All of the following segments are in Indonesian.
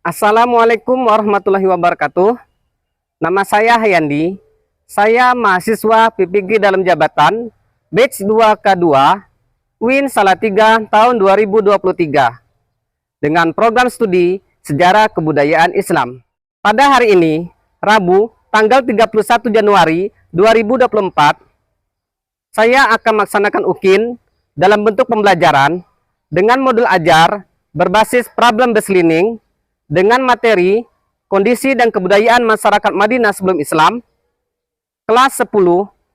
Assalamualaikum warahmatullahi wabarakatuh. Nama saya Hayandi. Saya mahasiswa PPG dalam jabatan batch 2K2 UIN Salatiga tahun 2023 dengan program studi Sejarah Kebudayaan Islam. Pada hari ini, Rabu, tanggal 31 Januari 2024, saya akan melaksanakan UKIN dalam bentuk pembelajaran dengan modul ajar berbasis problem-based learning dengan materi kondisi dan kebudayaan masyarakat Madinah sebelum Islam, kelas 10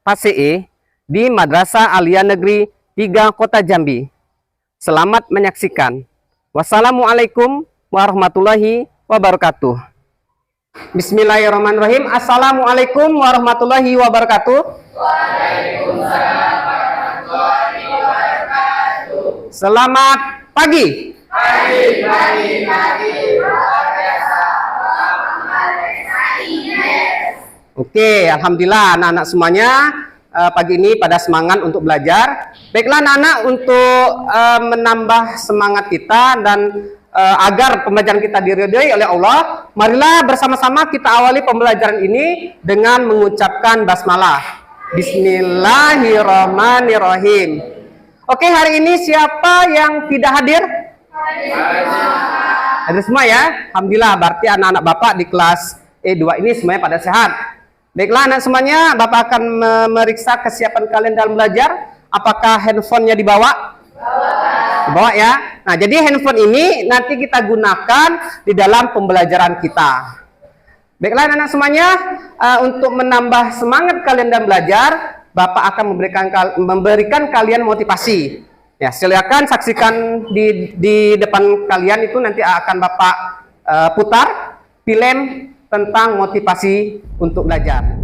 PASE di Madrasah Aliyah Negeri 3 Kota Jambi. Selamat menyaksikan. Wassalamualaikum warahmatullahi wabarakatuh. Bismillahirrahmanirrahim. Assalamualaikum warahmatullahi wabarakatuh. Waalaikumsalam warahmatullahi wabarakatuh. Selamat pagi. Pagi. Luar biasa. Oke, alhamdulillah anak-anak semuanya pagi ini pada semangat untuk belajar. Baiklah anak-anak, untuk menambah semangat kita dan agar pembelajaran kita diridhoi oleh Allah, marilah bersama-sama kita awali pembelajaran ini dengan mengucapkan basmalah. Bismillahirrahmanirrahim. Oke, hari ini siapa yang tidak hadir? Hadir semua ya? Alhamdulillah, berarti anak-anak Bapak di kelas E2 ini semuanya pada sehat. Baiklah anak semuanya, Bapak akan memeriksa kesiapan kalian dalam belajar. Apakah handphonenya dibawa? Dibawa ya. Nah, jadi handphone ini nanti kita gunakan di dalam pembelajaran kita. Baiklah anak-anak semuanya, untuk menambah semangat kalian dalam belajar, Bapak akan memberikan kalian motivasi. Ya, silakan saksikan di depan kalian itu nanti akan Bapak putar film tentang motivasi untuk belajar.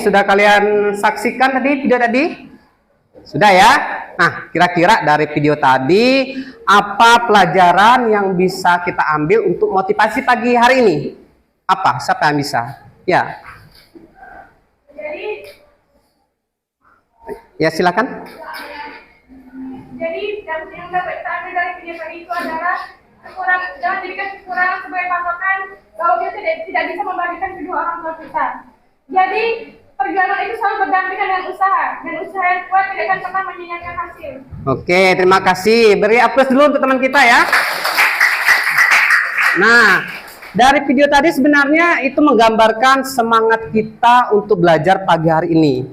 sudah kalian saksikan tadi video tadi? Sudah ya? Nah, kira-kira dari video tadi apa pelajaran yang bisa kita ambil untuk motivasi pagi hari ini? Apa? Siapa yang bisa? Ya. Ya, silakan. Jadi yang dapat kita ambil dari video tadi itu adalah jangan jadikan kekurangan sebagai patokan bahwa kita tidak bisa membagikan kedua orang tua kita. Jadi perjuangan itu selalu berdampingan dengan usaha, dan usaha yang kuat tidak akan pernah menyanyiakan hasil. Oke, terima kasih. Beri aplaus dulu untuk teman kita ya. Nah, dari video tadi sebenarnya itu menggambarkan semangat kita untuk belajar pagi hari ini.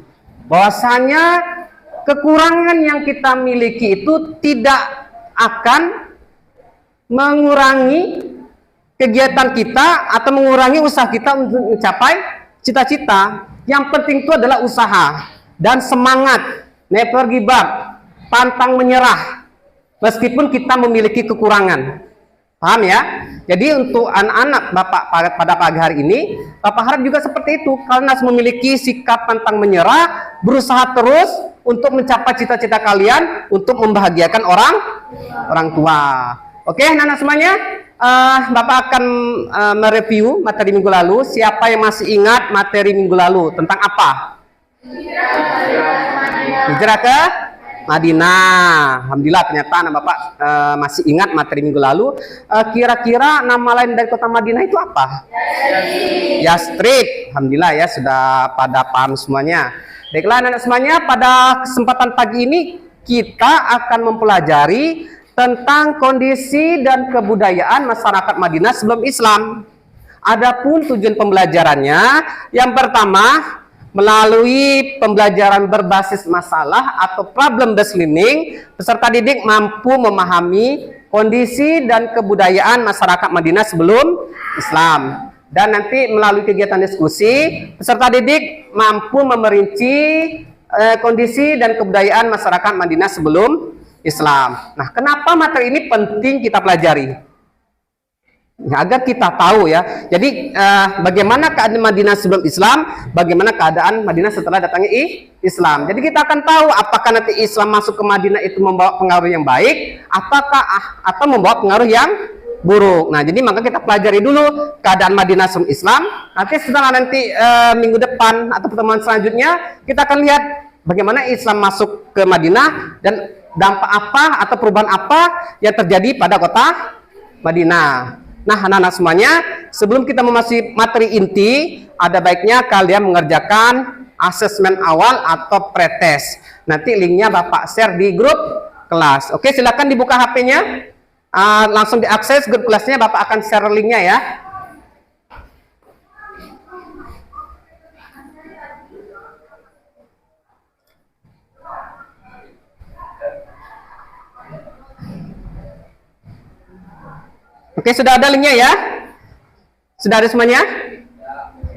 Bahwasanya kekurangan yang kita miliki itu tidak akan mengurangi kegiatan kita atau mengurangi usaha kita untuk mencapai cita-cita. Yang penting itu adalah usaha dan semangat, never give up, pantang menyerah meskipun kita memiliki kekurangan. Paham ya? Jadi untuk anak-anak Bapak pada pagi hari ini, Bapak harap juga seperti itu. Kalian harus memiliki sikap pantang menyerah, berusaha terus untuk mencapai cita-cita kalian, untuk membahagiakan orang tua. Oke, anak-anak semuanya, Bapak akan mereview materi minggu lalu. Siapa yang masih ingat materi minggu lalu tentang apa? Hijrah ke Madinah. Alhamdulillah, ternyata anak Bapak masih ingat materi minggu lalu. Kira-kira nama lain dari kota Madinah itu apa? Yastrib. Alhamdulillah ya, sudah pada paham semuanya. Baiklah anak-anak semuanya, pada kesempatan pagi ini kita akan mempelajari tentang kondisi dan kebudayaan masyarakat Madinah sebelum Islam. Adapun tujuan pembelajarannya, yang pertama, melalui pembelajaran berbasis masalah atau problem based learning, peserta didik mampu memahami kondisi dan kebudayaan masyarakat Madinah sebelum Islam. Dan nanti melalui kegiatan diskusi, peserta didik mampu memerinci kondisi dan kebudayaan masyarakat Madinah sebelum Islam. Nah, kenapa materi ini penting kita pelajari? Ya, agar kita tahu ya. Jadi bagaimana keadaan Madinah sebelum Islam, bagaimana keadaan Madinah setelah datangnya Islam. Jadi kita akan tahu apakah nanti Islam masuk ke Madinah itu membawa pengaruh yang baik, atau membawa pengaruh yang buruk. Nah, jadi maka kita pelajari dulu keadaan Madinah sebelum Islam. Nanti setelah minggu depan atau pertemuan selanjutnya kita akan lihat bagaimana Islam masuk ke Madinah dan dampak apa atau perubahan apa yang terjadi pada kota Madinah. Nah, anak-anak semuanya, sebelum kita memasuki materi inti, ada baiknya kalian mengerjakan asesmen awal atau pretest. Nanti linknya Bapak share di grup kelas. Oke, silakan dibuka HP-nya, langsung diakses grup kelasnya. Bapak akan share linknya ya. Oke, sudah ada linknya ya? Sudah ada semuanya?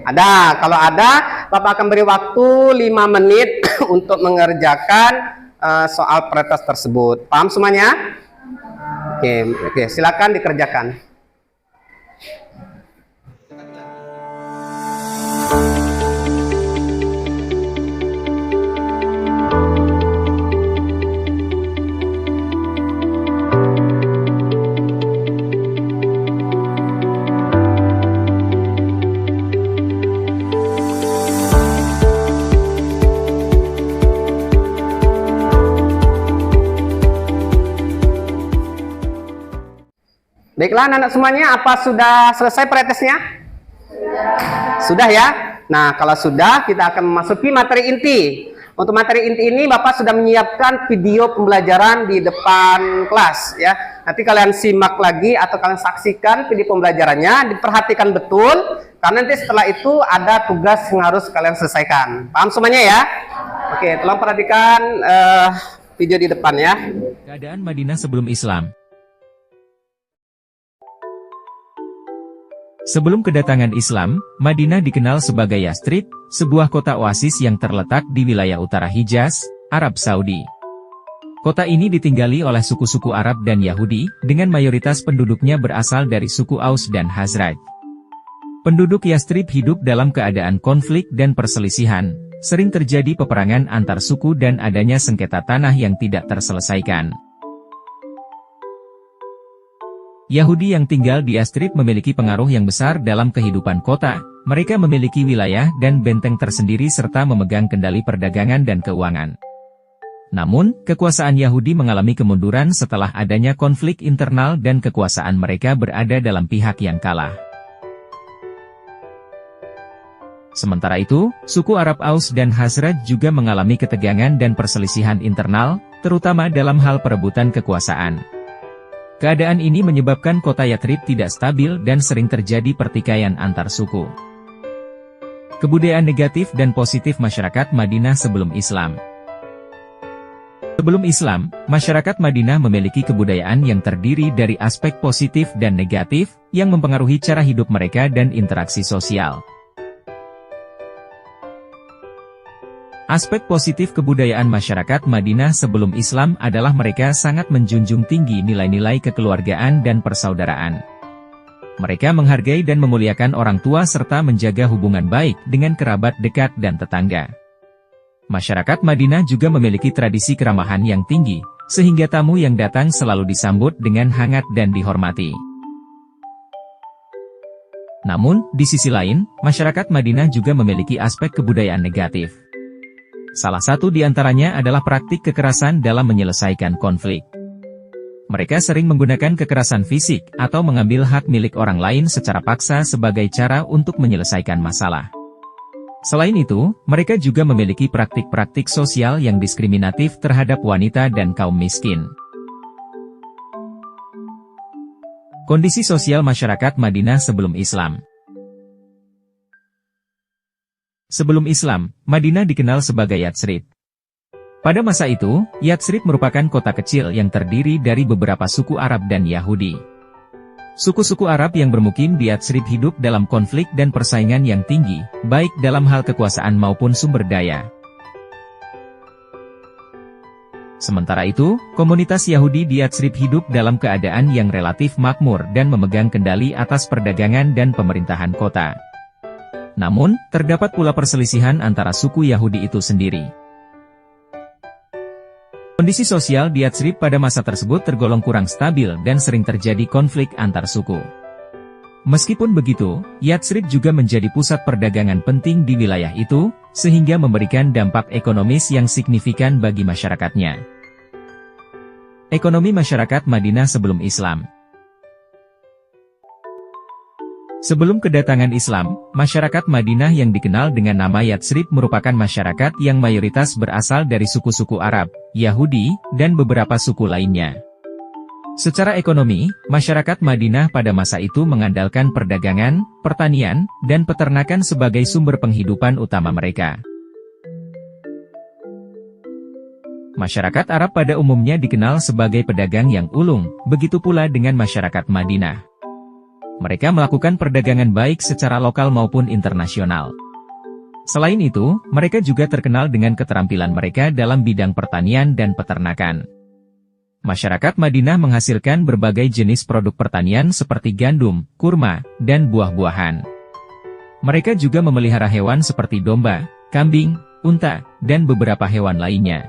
Ada. Kalau ada, Bapak akan beri waktu 5 menit untuk mengerjakan soal pretest tersebut. Paham semuanya? Oke, silakan dikerjakan. Baiklah anak-anak semuanya, apa sudah selesai pretestnya? Sudah ya? Nah, kalau sudah, kita akan memasuki materi inti. Untuk materi inti ini, Bapak sudah menyiapkan video pembelajaran di depan kelas ya. Nanti kalian simak lagi atau kalian saksikan video pembelajarannya, diperhatikan betul, karena nanti setelah itu ada tugas yang harus kalian selesaikan. Paham semuanya ya? Oke, tolong perhatikan video di depan ya. Keadaan Madinah sebelum Islam. Sebelum kedatangan Islam, Madinah dikenal sebagai Yastrib, sebuah kota oasis yang terletak di wilayah utara Hijaz, Arab Saudi. Kota ini ditinggali oleh suku-suku Arab dan Yahudi, dengan mayoritas penduduknya berasal dari suku Aus dan Khazraj. Penduduk Yastrib hidup dalam keadaan konflik dan perselisihan, sering terjadi peperangan antar suku dan adanya sengketa tanah yang tidak terselesaikan. Yahudi yang tinggal di Yastrib memiliki pengaruh yang besar dalam kehidupan kota. Mereka memiliki wilayah dan benteng tersendiri serta memegang kendali perdagangan dan keuangan. Namun, kekuasaan Yahudi mengalami kemunduran setelah adanya konflik internal dan kekuasaan mereka berada dalam pihak yang kalah. Sementara itu, suku Arab Aus dan Khazraj juga mengalami ketegangan dan perselisihan internal, terutama dalam hal perebutan kekuasaan. Keadaan ini menyebabkan kota Yatrib tidak stabil dan sering terjadi pertikaian antar suku. Kebudayaan negatif dan positif masyarakat Madinah sebelum Islam. Sebelum Islam, masyarakat Madinah memiliki kebudayaan yang terdiri dari aspek positif dan negatif, yang mempengaruhi cara hidup mereka dan interaksi sosial. Aspek positif kebudayaan masyarakat Madinah sebelum Islam adalah mereka sangat menjunjung tinggi nilai-nilai kekeluargaan dan persaudaraan. Mereka menghargai dan memuliakan orang tua serta menjaga hubungan baik dengan kerabat dekat dan tetangga. Masyarakat Madinah juga memiliki tradisi keramahan yang tinggi, sehingga tamu yang datang selalu disambut dengan hangat dan dihormati. Namun, di sisi lain, masyarakat Madinah juga memiliki aspek kebudayaan negatif. Salah satu di antaranya adalah praktik kekerasan dalam menyelesaikan konflik. Mereka sering menggunakan kekerasan fisik atau mengambil hak milik orang lain secara paksa sebagai cara untuk menyelesaikan masalah. Selain itu, mereka juga memiliki praktik-praktik sosial yang diskriminatif terhadap wanita dan kaum miskin. Kondisi sosial masyarakat Madinah sebelum Islam. Sebelum Islam, Madinah dikenal sebagai Yatsrib. Pada masa itu, Yatsrib merupakan kota kecil yang terdiri dari beberapa suku Arab dan Yahudi. Suku-suku Arab yang bermukim di Yatsrib hidup dalam konflik dan persaingan yang tinggi, baik dalam hal kekuasaan maupun sumber daya. Sementara itu, komunitas Yahudi di Yatsrib hidup dalam keadaan yang relatif makmur dan memegang kendali atas perdagangan dan pemerintahan kota. Namun, terdapat pula perselisihan antara suku Yahudi itu sendiri. Kondisi sosial di Yatsrib pada masa tersebut tergolong kurang stabil dan sering terjadi konflik antar suku. Meskipun begitu, Yatsrib juga menjadi pusat perdagangan penting di wilayah itu, sehingga memberikan dampak ekonomis yang signifikan bagi masyarakatnya. Ekonomi masyarakat Madinah sebelum Islam. Sebelum kedatangan Islam, masyarakat Madinah yang dikenal dengan nama Yatsrib merupakan masyarakat yang mayoritas berasal dari suku-suku Arab, Yahudi, dan beberapa suku lainnya. Secara ekonomi, masyarakat Madinah pada masa itu mengandalkan perdagangan, pertanian, dan peternakan sebagai sumber penghidupan utama mereka. Masyarakat Arab pada umumnya dikenal sebagai pedagang yang ulung, begitu pula dengan masyarakat Madinah. Mereka melakukan perdagangan baik secara lokal maupun internasional. Selain itu, mereka juga terkenal dengan keterampilan mereka dalam bidang pertanian dan peternakan. Masyarakat Madinah menghasilkan berbagai jenis produk pertanian seperti gandum, kurma, dan buah-buahan. Mereka juga memelihara hewan seperti domba, kambing, unta, dan beberapa hewan lainnya.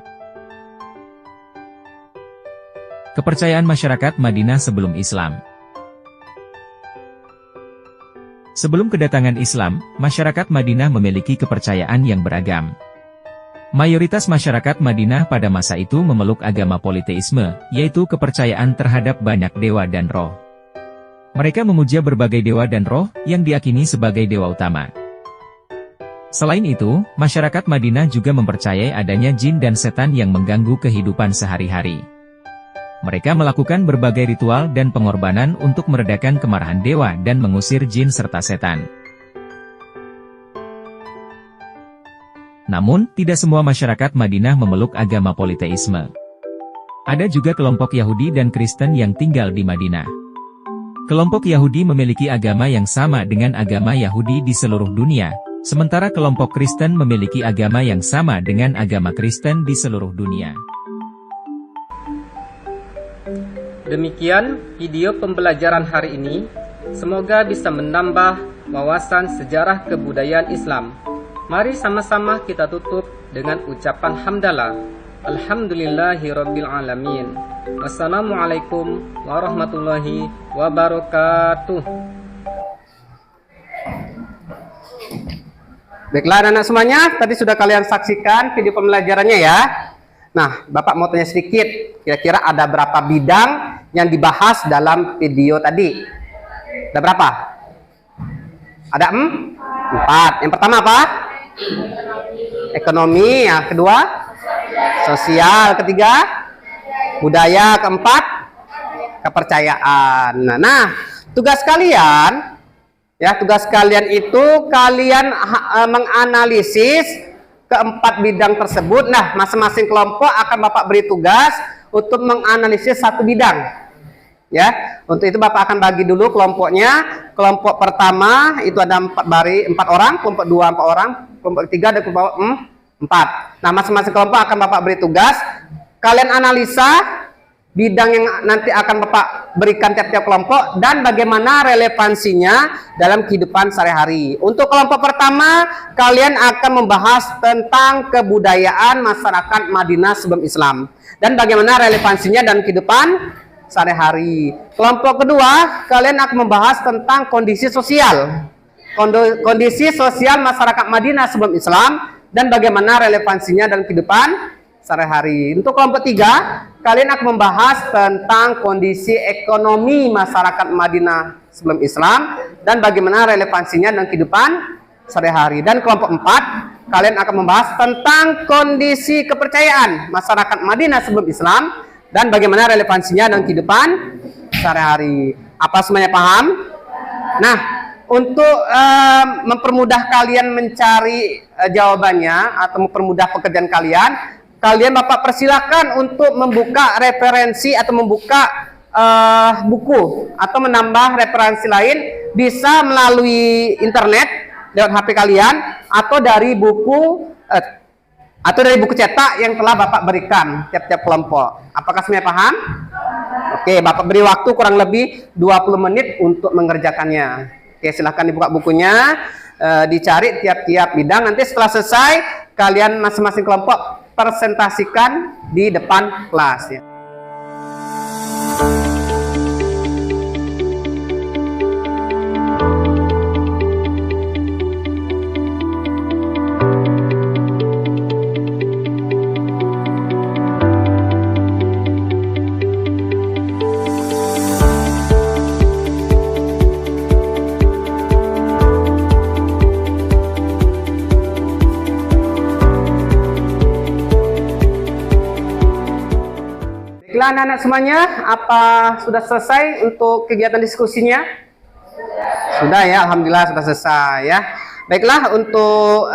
Kepercayaan masyarakat Madinah sebelum Islam. Sebelum kedatangan Islam, masyarakat Madinah memiliki kepercayaan yang beragam. Mayoritas masyarakat Madinah pada masa itu memeluk agama politeisme, yaitu kepercayaan terhadap banyak dewa dan roh. Mereka memuja berbagai dewa dan roh, yang diyakini sebagai dewa utama. Selain itu, masyarakat Madinah juga mempercayai adanya jin dan setan yang mengganggu kehidupan sehari-hari. Mereka melakukan berbagai ritual dan pengorbanan untuk meredakan kemarahan dewa dan mengusir jin serta setan. Namun, tidak semua masyarakat Madinah memeluk agama politeisme. Ada juga kelompok Yahudi dan Kristen yang tinggal di Madinah. Kelompok Yahudi memiliki agama yang sama dengan agama Yahudi di seluruh dunia, sementara kelompok Kristen memiliki agama yang sama dengan agama Kristen di seluruh dunia. Demikian video pembelajaran hari ini, semoga bisa menambah wawasan sejarah kebudayaan Islam. Mari sama-sama kita tutup dengan ucapan hamdalah. Alhamdulillahirabbil alamin. Wassalamualaikum warahmatullahi wabarakatuh. Baiklah anak-anak semuanya, tadi sudah kalian saksikan video pembelajarannya ya. Nah, Bapak mau tanya sedikit, kira-kira ada berapa bidang yang dibahas dalam video tadi? Ada berapa? Ada 4. Yang pertama apa? Ekonomi. Yang kedua? Sosial. Ketiga? Budaya. Keempat? Kepercayaan. Nah, tugas kalian itu kalian menganalisis keempat bidang tersebut. Nah, masing-masing kelompok akan Bapak beri tugas untuk menganalisis satu bidang. Ya, untuk itu Bapak akan bagi dulu kelompoknya. Kelompok pertama itu ada 4 orang, kelompok 2 4 orang, kelompok 3 dan kelompok 4. Nah, masing-masing kelompok akan Bapak beri tugas. Kalian analisa bidang yang nanti akan Bapak berikan tiap-tiap kelompok dan bagaimana relevansinya dalam kehidupan sehari-hari. Untuk kelompok pertama, kalian akan membahas tentang kebudayaan masyarakat Madinah sebelum Islam dan bagaimana relevansinya dalam kehidupan sehari-hari. Kelompok kedua, kalian akan membahas tentang kondisi sosial. Kondisi sosial masyarakat Madinah sebelum Islam dan bagaimana relevansinya dalam kehidupan sehari-hari. Untuk kelompok 3, kalian akan membahas tentang kondisi ekonomi masyarakat Madinah sebelum Islam dan bagaimana relevansinya dalam kehidupan sehari-hari. Dan kelompok 4, kalian akan membahas tentang kondisi kepercayaan masyarakat Madinah sebelum Islam dan bagaimana relevansinya dalam kehidupan sehari-hari. Apa semuanya paham? Nah, untuk mempermudah kalian mencari jawabannya atau mempermudah pekerjaan kalian Bapak persilahkan untuk membuka referensi atau membuka buku atau menambah referensi lain, bisa melalui internet lewat HP kalian atau dari buku cetak yang telah Bapak berikan tiap-tiap kelompok. Apakah semuanya paham? Oke, Bapak beri waktu kurang lebih 20 menit untuk mengerjakannya. Oke, silahkan dibuka bukunya, dicari tiap-tiap bidang. Nanti setelah selesai, kalian masing-masing kelompok presentasikan di depan kelas ya. Baiklah anak-anak semuanya, apa sudah selesai untuk kegiatan diskusinya? Sudah ya, Alhamdulillah sudah selesai ya. Baiklah, untuk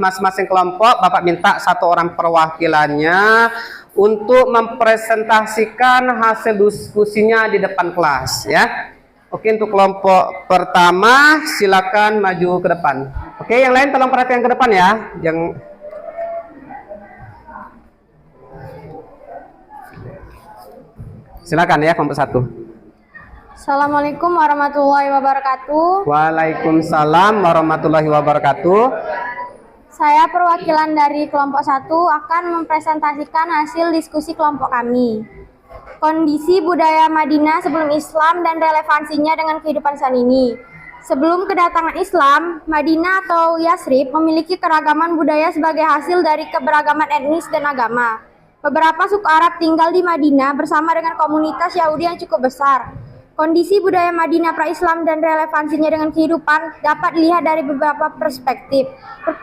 masing-masing kelompok Bapak minta 1 orang perwakilannya untuk mempresentasikan hasil diskusinya di depan kelas ya. Oke, untuk kelompok pertama silakan maju ke depan. Oke, yang lain tolong perhatikan ke depan ya. Silakan ya, kelompok 1. Assalamualaikum warahmatullahi wabarakatuh. Waalaikumsalam warahmatullahi wabarakatuh. Saya perwakilan dari kelompok 1 akan mempresentasikan hasil diskusi kelompok kami. Kondisi budaya Madinah sebelum Islam dan relevansinya dengan kehidupan saat ini. Sebelum kedatangan Islam, Madinah atau Yasrib memiliki keragaman budaya sebagai hasil dari keberagaman etnis dan agama. Beberapa suku Arab tinggal di Madinah bersama dengan komunitas Yahudi yang cukup besar. Kondisi budaya Madinah pra-Islam dan relevansinya dengan kehidupan dapat dilihat dari beberapa perspektif.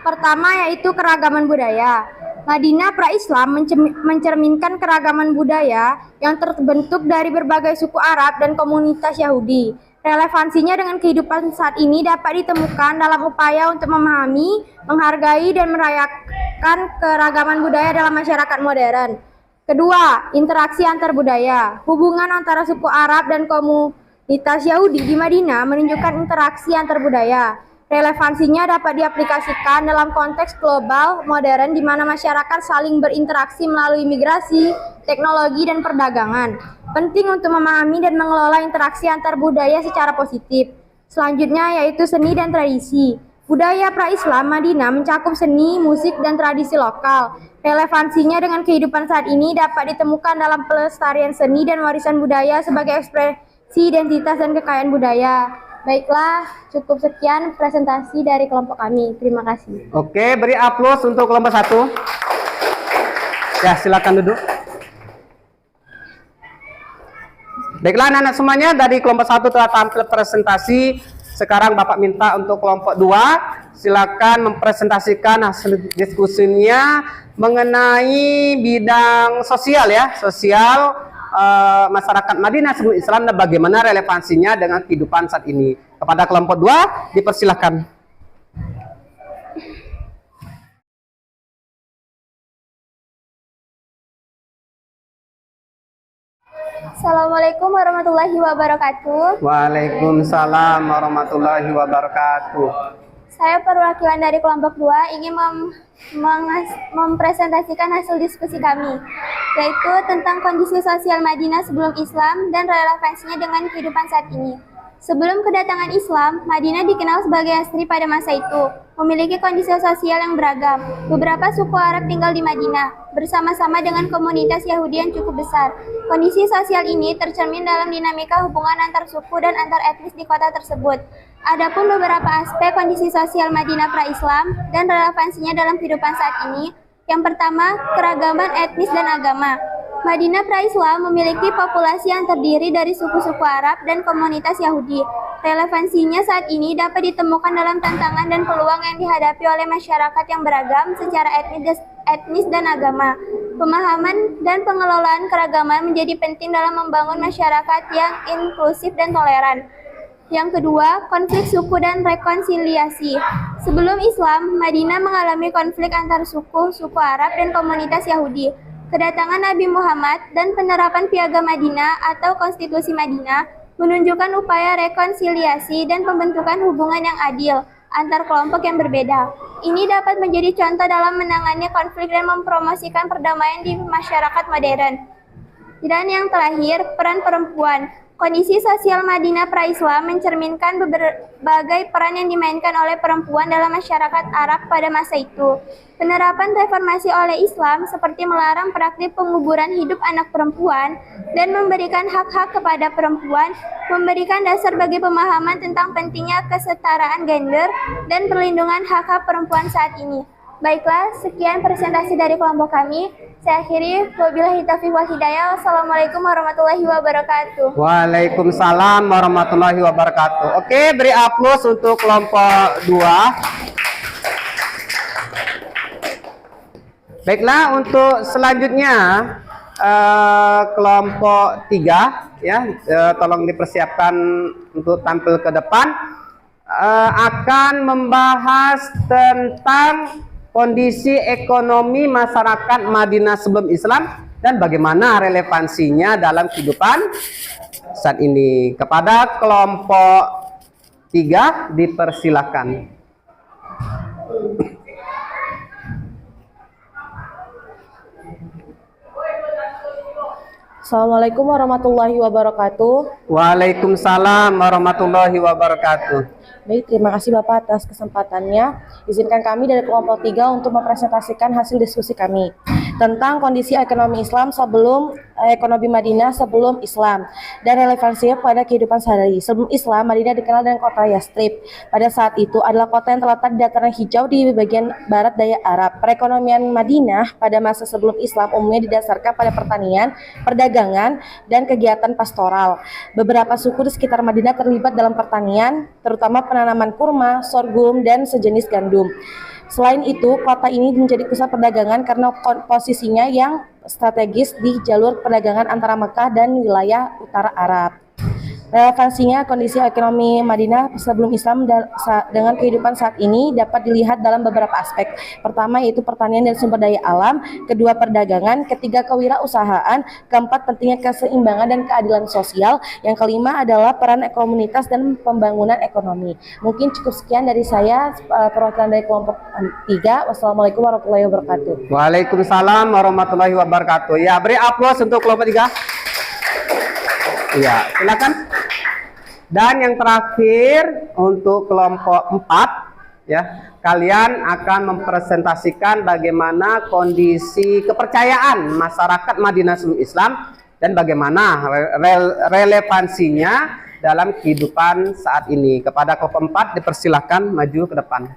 Pertama yaitu keragaman budaya. Madinah pra-Islam mencerminkan keragaman budaya yang terbentuk dari berbagai suku Arab dan komunitas Yahudi. Relevansinya dengan kehidupan saat ini dapat ditemukan dalam upaya untuk memahami, menghargai, dan merayakan keragaman budaya dalam masyarakat modern. Kedua, interaksi antar budaya. Hubungan antara suku Arab dan komunitas Yahudi di Madinah menunjukkan interaksi antar budaya. Relevansinya dapat diaplikasikan dalam konteks global modern di mana masyarakat saling berinteraksi melalui migrasi, teknologi, dan perdagangan. Penting untuk memahami dan mengelola interaksi antar budaya secara positif. Selanjutnya yaitu seni dan tradisi. Budaya pra-Islam Madinah mencakup seni, musik, dan tradisi lokal. Relevansinya dengan kehidupan saat ini dapat ditemukan dalam pelestarian seni dan warisan budaya sebagai ekspresi identitas dan kekayaan budaya. Baiklah, cukup sekian presentasi dari kelompok kami. Terima kasih. Oke, beri aplaus untuk kelompok 1. Ya, silakan duduk. Baiklah anak-anak semuanya, dari kelompok 1 telah tampil presentasi. Sekarang Bapak minta untuk kelompok 2, silakan mempresentasikan hasil diskusinya mengenai bidang sosial ya, sosial masyarakat Madinah sebelum Islam dan bagaimana relevansinya dengan kehidupan saat ini. Kepada kelompok 2, dipersilahkan. Assalamualaikum warahmatullahi wabarakatuh. Waalaikumsalam warahmatullahi wabarakatuh. Saya perwakilan dari kelompok 2 ingin mempresentasikan hasil diskusi kami, yaitu tentang kondisi sosial Madinah sebelum Islam dan relevansinya dengan kehidupan saat ini. Sebelum kedatangan Islam, Madinah dikenal sebagai Yasrib pada masa itu, memiliki kondisi sosial yang beragam. Beberapa suku Arab tinggal di Madinah, bersama-sama dengan komunitas Yahudi yang cukup besar. Kondisi sosial ini tercermin dalam dinamika hubungan antar suku dan antar etnis di kota tersebut. Adapun beberapa aspek kondisi sosial Madinah pra-Islam dan relevansinya dalam kehidupan saat ini. Yang pertama, keragaman etnis dan agama. Madinah pra-Islam memiliki populasi yang terdiri dari suku-suku Arab dan komunitas Yahudi. Relevansinya saat ini dapat ditemukan dalam tantangan dan peluang yang dihadapi oleh masyarakat yang beragam secara etnis dan agama. Pemahaman dan pengelolaan keragaman menjadi penting dalam membangun masyarakat yang inklusif dan toleran. Yang kedua, konflik suku dan rekonsiliasi. Sebelum Islam, Madinah mengalami konflik antar suku Arab dan komunitas Yahudi. Kedatangan Nabi Muhammad dan penerapan Piagam Madinah atau Konstitusi Madinah menunjukkan upaya rekonsiliasi dan pembentukan hubungan yang adil antar kelompok yang berbeda. Ini dapat menjadi contoh dalam menangani konflik dan mempromosikan perdamaian di masyarakat modern. Dan yang terakhir, peran perempuan. Kondisi sosial Madinah pra-Islam mencerminkan berbagai peran yang dimainkan oleh perempuan dalam masyarakat Arab pada masa itu. Penerapan reformasi oleh Islam seperti melarang praktik penguburan hidup anak perempuan dan memberikan hak-hak kepada perempuan, memberikan dasar bagi pemahaman tentang pentingnya kesetaraan gender dan perlindungan hak-hak perempuan saat ini. Baiklah, sekian presentasi dari kelompok kami. Saya akhiri, wabillahi taufiq wal hidayah. Wassalamualaikum warahmatullahi wabarakatuh. Waalaikumsalam warahmatullahi wabarakatuh. Oke, beri aplaus untuk kelompok 2. Baiklah, untuk selanjutnya kelompok 3 ya, tolong dipersiapkan untuk tampil ke depan. Akan membahas tentang kondisi ekonomi masyarakat Madinah sebelum Islam dan bagaimana relevansinya dalam kehidupan saat ini. Kepada kelompok 3 dipersilakan. Assalamualaikum warahmatullahi wabarakatuh. Waalaikumsalam warahmatullahi wabarakatuh. Baik, terima kasih Bapak atas kesempatannya. Izinkan kami dari kelompok 3 untuk mempresentasikan hasil diskusi kami tentang kondisi ekonomi Islam ekonomi Madinah sebelum Islam dan relevansinya pada kehidupan sehari-hari. Sebelum Islam, Madinah dikenal dengan kota Yasrib. Pada saat itu adalah kota yang terletak di dataran hijau di bagian barat daya Arab. Perekonomian Madinah pada masa sebelum Islam umumnya didasarkan pada pertanian, perdagangan, dan kegiatan pastoral. Beberapa suku di sekitar Madinah terlibat dalam pertanian, terutama penanaman kurma, sorghum, dan sejenis gandum. Selain itu, kota ini menjadi pusat perdagangan karena posisinya yang strategis di jalur perdagangan antara Mekah dan wilayah utara Arab. Relevansinya kondisi ekonomi Madinah sebelum Islam dengan kehidupan saat ini dapat dilihat dalam beberapa aspek. Pertama yaitu pertanian dan sumber daya alam, kedua perdagangan, ketiga kewirausahaan, keempat pentingnya keseimbangan dan keadilan sosial, yang kelima adalah peran komunitas dan pembangunan ekonomi. Mungkin cukup sekian dari saya, perwakilan dari kelompok 3. Wassalamualaikum warahmatullahi wabarakatuh. Waalaikumsalam warahmatullahi wabarakatuh. Ya, beri aplaus untuk kelompok 3. Iya, silakan. Dan yang terakhir untuk kelompok 4 ya, kalian akan mempresentasikan bagaimana kondisi kepercayaan masyarakat Madinah sebelum Islam dan bagaimana relevansinya dalam kehidupan saat ini. Kepada kelompok 4 dipersilahkan maju ke depan.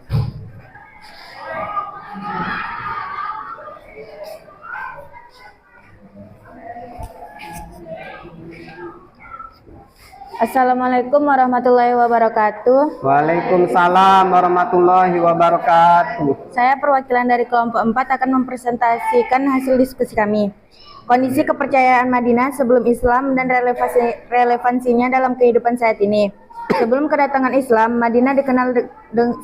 Assalamualaikum warahmatullahi wabarakatuh. Waalaikumsalam warahmatullahi wabarakatuh. Saya perwakilan dari kelompok 4 akan mempresentasikan hasil diskusi kami. Kondisi kepercayaan Madinah sebelum Islam dan relevansinya dalam kehidupan saat ini. Sebelum kedatangan Islam, Madinah dikenal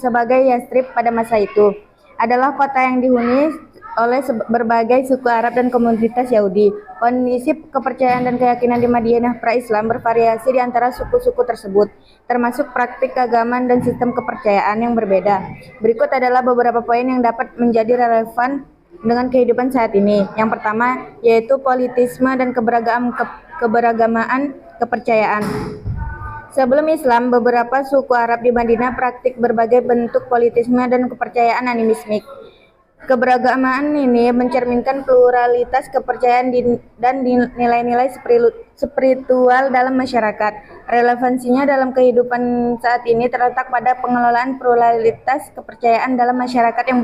sebagai Yathrib pada masa itu. Adalah kota yang dihuni oleh berbagai suku Arab dan komunitas Yahudi. Kondisi kepercayaan dan keyakinan di Madinah pra-Islam bervariasi di antara suku-suku tersebut, termasuk praktik keagamaan dan sistem kepercayaan yang berbeda. Berikut adalah beberapa poin yang dapat menjadi relevan dengan kehidupan saat ini. Yang pertama, yaitu politisme dan keberagamaan kepercayaan. Sebelum Islam, beberapa suku Arab di Madinah praktik berbagai bentuk politisme dan kepercayaan animismik. Keberagaman ini mencerminkan pluralitas kepercayaan dan nilai-nilai spiritual dalam masyarakat. Relevansinya dalam kehidupan saat ini terletak pada pengelolaan pluralitas kepercayaan dalam masyarakat yang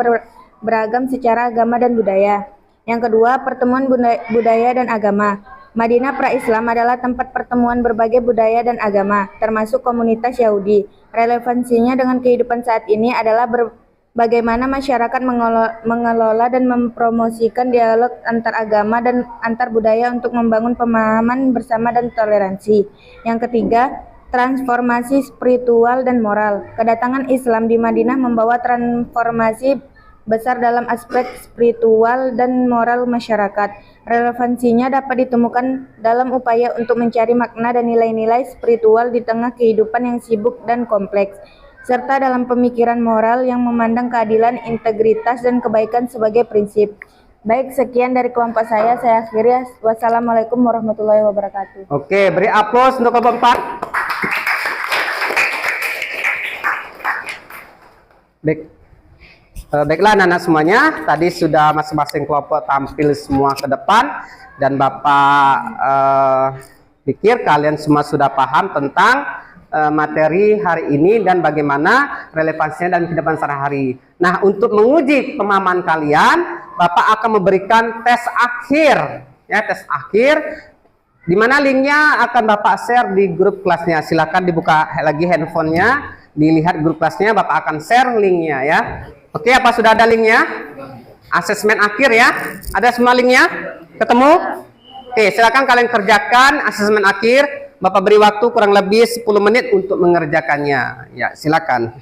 beragam secara agama dan budaya. Yang kedua, pertemuan budaya dan agama. Madinah pra-Islam adalah tempat pertemuan berbagai budaya dan agama, termasuk komunitas Yahudi. Relevansinya dengan kehidupan saat ini adalah bagaimana masyarakat mengelola dan mempromosikan dialog antar agama dan antar budaya untuk membangun pemahaman bersama dan toleransi. Yang ketiga, transformasi spiritual dan moral. Kedatangan Islam di Madinah membawa transformasi besar dalam aspek spiritual dan moral masyarakat. Relevansinya dapat ditemukan dalam upaya untuk mencari makna dan nilai-nilai spiritual di tengah kehidupan yang sibuk dan kompleks, serta dalam pemikiran moral yang memandang keadilan, integritas, dan kebaikan sebagai prinsip. Baik, sekian dari kelompok saya akhiri. Wassalamualaikum warahmatullahi wabarakatuh. Oke, beri aplaus untuk kelompok 4. Baiklah anak-anak semuanya, tadi sudah masing-masing kelompok tampil semua ke depan, dan Bapak pikir kalian semua sudah paham tentang materi hari ini dan bagaimana relevansinya dalam kehidupan sehari-hari. Nah, untuk menguji pemahaman kalian, Bapak akan memberikan tes akhir, ya, tes akhir, di mana linknya akan Bapak share di grup kelasnya. Silakan dibuka lagi handphonenya, dilihat grup kelasnya, Bapak akan share linknya ya. Oke, apa sudah ada linknya? Asesmen akhir ya, ada semua linknya? Ketemu? Oke, silakan kalian kerjakan asesmen akhir. Bapak beri waktu kurang lebih 10 menit untuk mengerjakannya. Ya, silakan.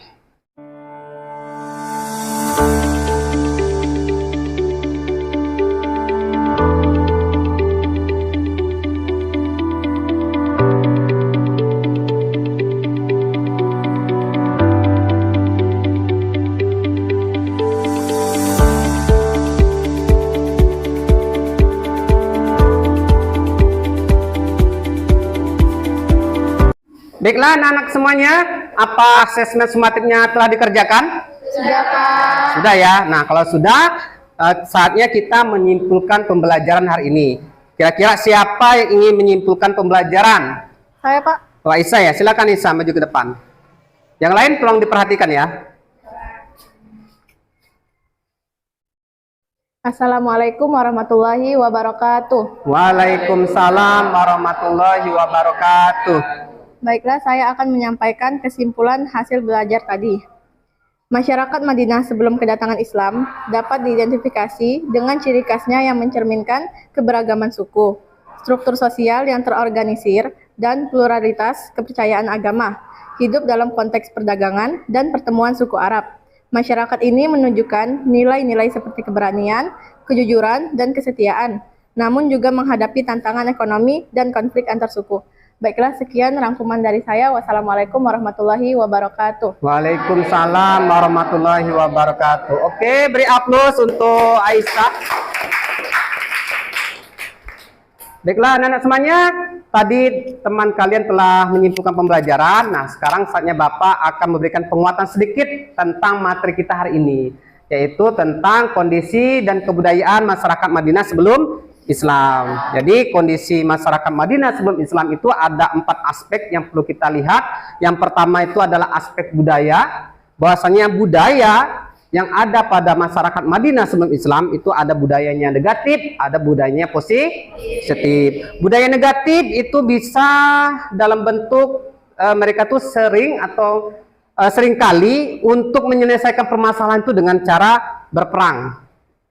Baiklah anak-anak semuanya, apa asesmen sumatifnya telah dikerjakan? Sudah, Pak. Sudah ya. Nah, kalau sudah, saatnya kita menyimpulkan pembelajaran hari ini. Kira-kira siapa yang ingin menyimpulkan pembelajaran? Saya, Pak. Wah, Isa ya, silakan Isa maju ke depan. Yang lain tolong diperhatikan ya. Assalamualaikum warahmatullahi wabarakatuh. Waalaikumsalam warahmatullahi wabarakatuh. Baiklah, saya akan menyampaikan kesimpulan hasil belajar tadi. Masyarakat Madinah sebelum kedatangan Islam dapat diidentifikasi dengan ciri khasnya yang mencerminkan keberagaman suku, struktur sosial yang terorganisir, dan pluralitas kepercayaan agama, hidup dalam konteks perdagangan dan pertemuan suku Arab. Masyarakat ini menunjukkan nilai-nilai seperti keberanian, kejujuran, dan kesetiaan, namun juga menghadapi tantangan ekonomi dan konflik antar suku. Baiklah, sekian rangkuman dari saya. Wassalamualaikum warahmatullahi wabarakatuh. Waalaikumsalam warahmatullahi wabarakatuh. Oke, beri aplaus untuk Aisyah. Baiklah anak-anak semuanya, tadi teman kalian telah menyimpulkan pembelajaran. Nah, sekarang saatnya Bapak akan memberikan penguatan sedikit tentang materi kita hari ini, yaitu tentang kondisi dan kebudayaan masyarakat Madinah sebelum Islam. Jadi kondisi masyarakat Madinah sebelum Islam itu ada 4 aspek yang perlu kita lihat. Yang pertama itu adalah aspek budaya. Bahwasanya budaya yang ada pada masyarakat Madinah sebelum Islam itu ada budayanya negatif, ada budayanya positif. Budaya negatif itu bisa dalam bentuk mereka tuh sering atau seringkali untuk menyelesaikan permasalahan itu dengan cara berperang.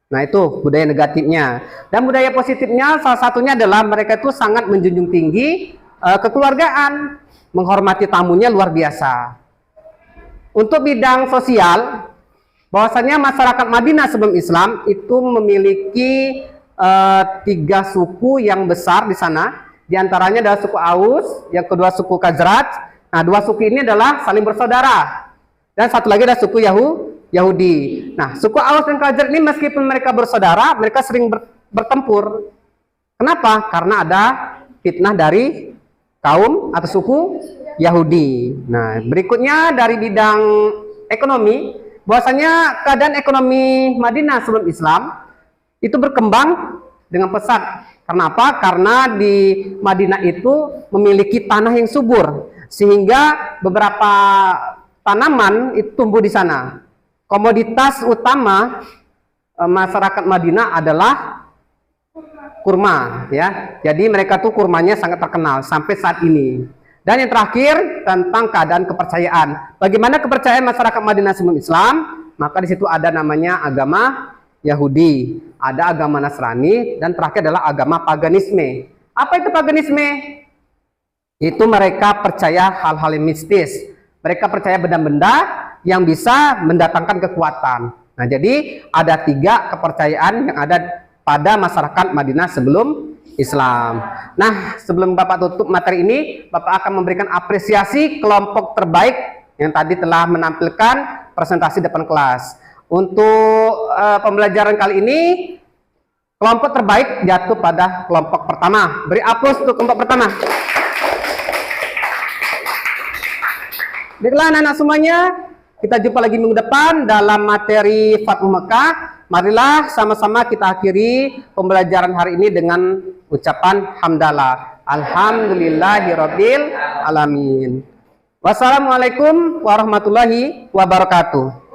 Nah, itu budaya negatifnya. Dan budaya positifnya salah satunya adalah mereka itu sangat menjunjung tinggi kekeluargaan, menghormati tamunya luar biasa. Untuk bidang sosial, bahwasanya masyarakat Madinah sebelum Islam itu memiliki 3 suku yang besar di sana. Di antaranya adalah suku Aus, yang kedua suku Khazraj. Nah, 2 suku ini adalah saling bersaudara. Dan satu lagi adalah suku Yahudi. Nah, suku Aus dan Khazraj ini meskipun mereka bersaudara, mereka sering bertempur. Kenapa? Karena ada fitnah dari kaum atau suku Yahudi. Nah, berikutnya dari bidang ekonomi, bahwasanya keadaan ekonomi Madinah sebelum Islam itu berkembang dengan pesat. Karena apa? Karena di Madinah itu memiliki tanah yang subur, sehingga beberapa tanaman itu tumbuh di sana. Komoditas utama masyarakat Madinah adalah kurma, ya. Jadi mereka tuh kurmanya sangat terkenal sampai saat ini. Dan yang terakhir tentang keadaan kepercayaan. Bagaimana kepercayaan masyarakat Madinah sebelum Islam? Maka di situ ada namanya agama Yahudi, ada agama Nasrani, dan terakhir adalah agama paganisme. Apa itu paganisme? Itu mereka percaya hal-hal yang mistis. Mereka percaya benda-benda yang bisa mendatangkan kekuatan. Nah, jadi ada 3 kepercayaan yang ada pada masyarakat Madinah sebelum Islam. Nah, sebelum Bapak tutup materi ini, Bapak akan memberikan apresiasi kelompok terbaik yang tadi telah menampilkan presentasi depan kelas. Untuk pembelajaran kali ini, kelompok terbaik jatuh pada kelompok pertama. Beri aplaus untuk kelompok pertama. Baiklah anak-anak semuanya, kita jumpa lagi minggu depan dalam materi Fathu Mekah. Marilah sama-sama kita akhiri pembelajaran hari ini dengan ucapan hamdalah. Alhamdulillahirabbil alamin. Wassalamualaikum warahmatullahi wabarakatuh.